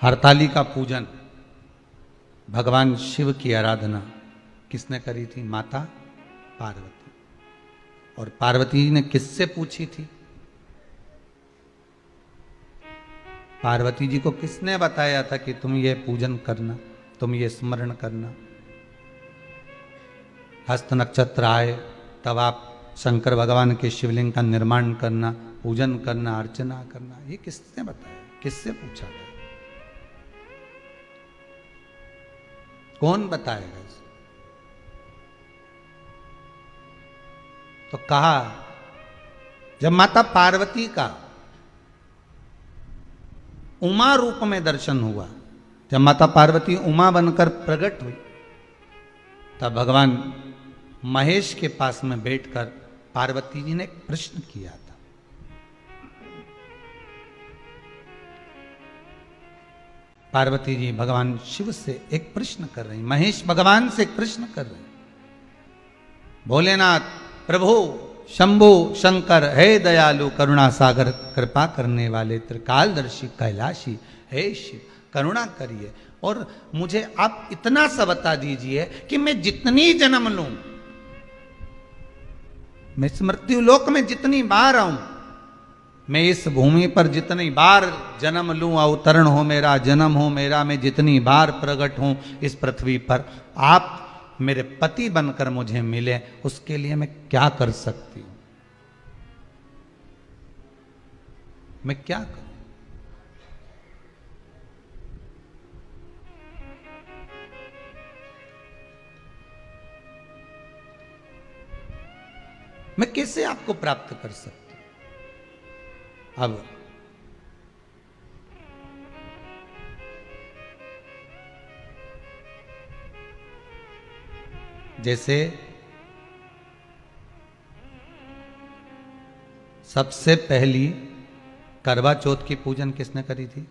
हरताली का पूजन, भगवान शिव की आराधना किसने करी थी? माता पार्वती। और पार्वती ने किससे पूछी थी? पार्वती जी को किसने बताया था कि तुम ये पूजन करना, तुम ये स्मरण करना? हस्त नक्षत्र आए तब आप शंकर भगवान के शिवलिंग का निर्माण करना, पूजन करना, अर्चना करना, ये किसने बताया? किससे पूछा था? कौन बताएगा इसे? तो कहा जब माता पार्वती का उमा रूप में दर्शन हुआ, जब माता पार्वती उमा बनकर प्रकट हुई, तब भगवान महेश के पास में बैठकर पार्वती जी ने एक प्रश्न किया था। पार्वती जी भगवान शिव से एक प्रश्न कर रही, महेश भगवान से एक प्रश्न कर रहे, भोलेनाथ प्रभु शंभु शंकर हे दयालु करुणा सागर कृपा करने वाले त्रिकालदर्शी कैलाशी हे शिव करुणा करिए और मुझे आप इतना सा बता दीजिए कि मैं जितनी जन्म लूं, मैं इस मृत्यु लोक में जितनी बार आऊं, मैं इस भूमि पर जितनी बार जन्म लूं, अवतरण हो मेरा, जन्म हो मेरा, मैं जितनी बार प्रकट हूं इस पृथ्वी पर, आप मेरे पति बनकर मुझे मिले, उसके लिए मैं क्या कर सकती हूं? मैं क्या करूं? मैं कैसे आपको प्राप्त कर सकती हूं? अब जैसे सबसे पहली करवा चौथ की पूजन किसने करी थी?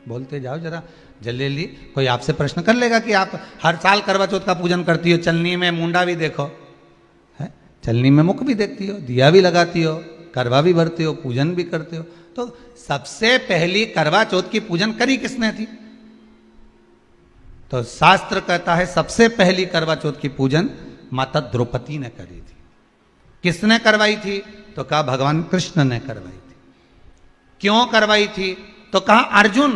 बोलते जाओ जरा जल्दी। कोई आपसे प्रश्न कर लेगा कि आप हर साल करवा चौथ का पूजन करती हो, चलनी में मुंडा भी देखो है, चलनी में मुख भी देखती हो, दिया भी लगाती हो, करवा भी भरते हो, पूजन भी करते हो, तो सबसे पहली करवा चौथ की पूजन करी किसने थी? तो शास्त्र कहता है सबसे पहली करवा चौथ की पूजन माता द्रौपदी ने करी थी। किसने करवाई थी? तो कहा भगवान कृष्ण ने करवाई थी। क्यों करवाई थी? तो कहा अर्जुन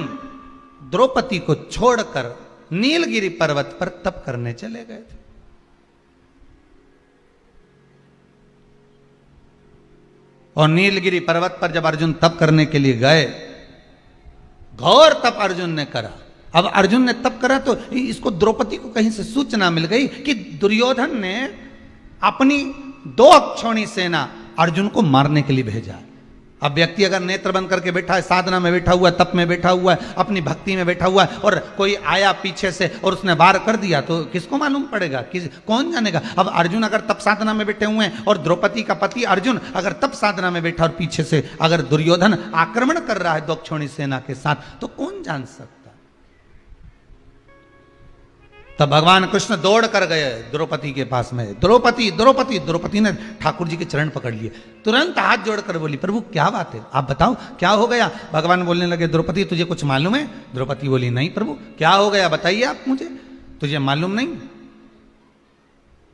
द्रौपदी को छोड़कर नीलगिरी पर्वत पर तप करने चले गए थे। और नीलगिरी पर्वत पर जब अर्जुन तप करने के लिए गए, घोर तप अर्जुन ने करा। अब अर्जुन ने तप करा तो इसको द्रौपदी को कहीं से सूचना मिल गई कि दुर्योधन ने अपनी 2 अक्षौणी सेना अर्जुन को मारने के लिए भेजा। अब व्यक्ति अगर नेत्र बंद करके बैठा है, साधना में बैठा हुआ है, तप में बैठा हुआ है, अपनी भक्ति में बैठा हुआ है, और कोई आया पीछे से और उसने वार कर दिया तो किसको मालूम पड़ेगा? कौन जानेगा? अब अर्जुन अगर तप साधना में बैठे हुए हैं और द्रौपदी का पति अर्जुन अगर तप साधना में बैठा और पीछे से अगर दुर्योधन आक्रमण कर रहा है 2 अक्षौणी सेना के साथ, तो कौन जान सकता? तब भगवान कृष्ण दौड़ कर गए द्रौपदी के पास में। द्रौपदी द्रौपदी द्रौपदी ने ठाकुर जी के चरण पकड़ लिए, तुरंत हाथ जोड़कर बोली प्रभु क्या बात है, आप बताओ क्या हो गया? भगवान बोलने लगे द्रौपदी तुझे कुछ मालूम है? द्रौपदी बोली नहीं प्रभु, क्या हो गया बताइए आप मुझे, तुझे मालूम नहीं?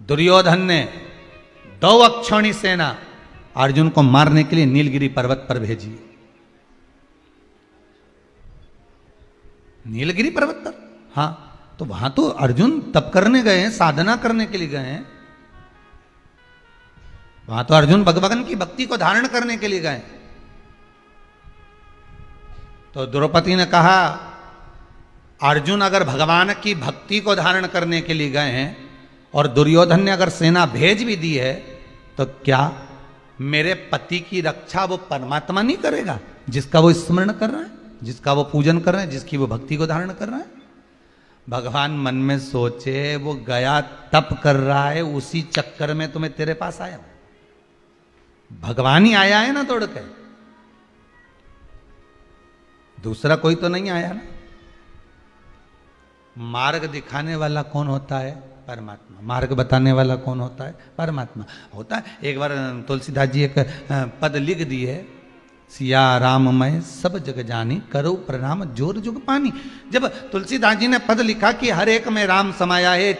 दुर्योधन ने 2 अक्षौणी सेना अर्जुन को मारने के लिए नीलगिरी पर्वत पर भेजी। नीलगिरी पर्वत पर, हाँ, तो वहां तो अर्जुन तप करने गए हैं, साधना करने के लिए गए हैं, वहां तो अर्जुन भगवान की भक्ति को धारण करने के लिए गए। तो द्रौपदी ने कहा अर्जुन अगर भगवान की भक्ति को धारण करने के लिए गए हैं और दुर्योधन ने अगर सेना भेज भी दी है, तो क्या मेरे पति की रक्षा वो परमात्मा नहीं करेगा जिसका वो स्मरण कर रहे हैं, जिसका वो पूजन कर रहे हैं, जिसकी वो भक्ति को धारण कर रहे हैं? भगवान मन में सोचे वो गया तप कर रहा है, उसी चक्कर में तुम्हें तेरे पास आया, भगवान ही आया है ना दौड़ के, दूसरा कोई तो नहीं आया ना। मार्ग दिखाने वाला कौन होता है? परमात्मा। मार्ग बताने वाला कौन होता है? परमात्मा होता है। एक बार तुलसीदास जी एक पद लिख दिए, सिया राम मैं सब जग जानी, करो प्रणाम जोर जुग पानी। जब तुलसीदास जी ने पद लिखा कि हर एक में राम समाया है,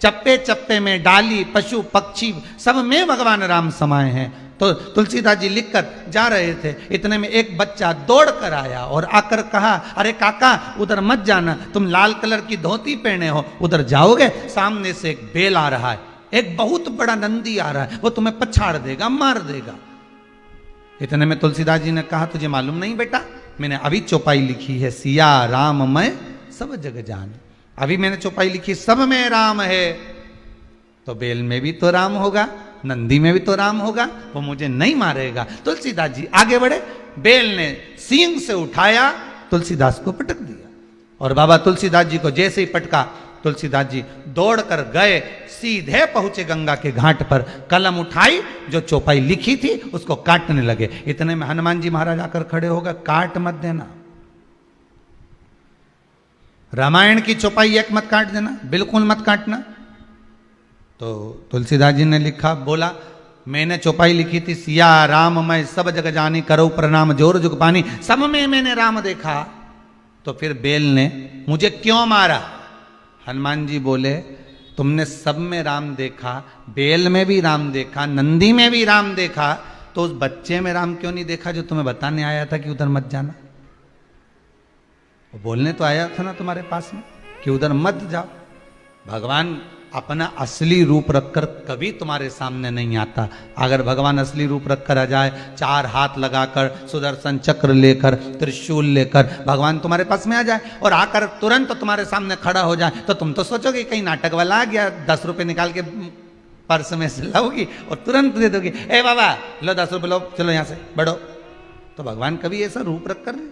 चप्पे चप्पे में डाली पशु पक्षी सब में भगवान राम समाये हैं, तो तुलसीदास जी लिखकर जा रहे थे, इतने में एक बच्चा दौड़ कर आया और आकर कहा, अरे काका उधर मत जाना, तुम लाल कलर की धोती पहने हो, उधर जाओगे सामने से एक बेल आ रहा है, एक बहुत बड़ा नंदी आ रहा है, वो तुम्हें पछाड़ देगा, मार देगा। इतने में तुलसीदास जी ने कहा, तुझे मालूम नहीं बेटा, मैंने अभी चौपाई लिखी है, सिया राम मैं सब जग जान, अभी मैंने चौपाई लिखी सब में राम है, तो बेल में भी तो राम होगा, नंदी में भी तो राम होगा, वो मुझे नहीं मारेगा। तुलसीदास जी आगे बढ़े, बेल ने सींग से उठाया, तुलसीदास को पटक दिया, और बाबा तुलसीदास जी को जैसे ही पटका, तुलसीदास जी दौड़ कर गए, सीधे पहुंचे गंगा के घाट पर, कलम उठाई, जो चौपाई लिखी थी उसको काटने लगे। इतने में हनुमान जी महाराज आकर खड़े हो गए, काट मत देना, रामायण की चौपाई एक मत काट देना, बिल्कुल मत काटना। तो तुलसीदास जी ने लिखा, बोला मैंने चौपाई लिखी थी, सिया राम मैं सब जग जानी, करो प्रणाम जोर जुग पानी, सब में मैंने राम देखा, तो फिर बेल ने मुझे क्यों मारा? हनुमान जी बोले, तुमने सब में राम देखा, बेल में भी राम देखा, नंदी में भी राम देखा, तो उस बच्चे में राम क्यों नहीं देखा जो तुम्हें बताने आया था कि उधर मत जाना? वो बोलने तो आया था ना तुम्हारे पास में कि उधर मत जाओ। भगवान अपना असली रूप रखकर कभी तुम्हारे सामने नहीं आता। अगर भगवान असली रूप रखकर आ जाए, चार हाथ लगाकर, सुदर्शन चक्र लेकर, त्रिशूल लेकर भगवान तुम्हारे पास में आ जाए और आकर तुरंत तुम्हारे सामने खड़ा हो जाए, तो तुम तो सोचोगे कहीं नाटक वाला आ गया, 10 रुपए निकाल के पर्स में से लाओगी और तुरंत दे दोगी, ए बाबा लो 10 रुपए लो, चलो यहां से बढ़ो। तो भगवान कभी ऐसा रूप रखकर नहीं,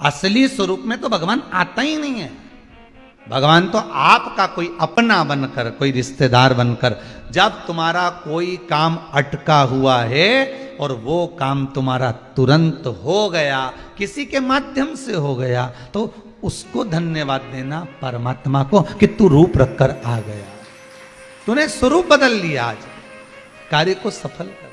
असली स्वरूप में तो भगवान आता ही नहीं है। भगवान तो आपका कोई अपना बनकर, कोई रिश्तेदार बनकर, जब तुम्हारा कोई काम अटका हुआ है और वो काम तुम्हारा तुरंत हो गया, किसी के माध्यम से हो गया, तो उसको धन्यवाद देना परमात्मा को कि तू रूप रखकर आ गया, तूने स्वरूप बदल लिया, आज कार्य को सफल कर।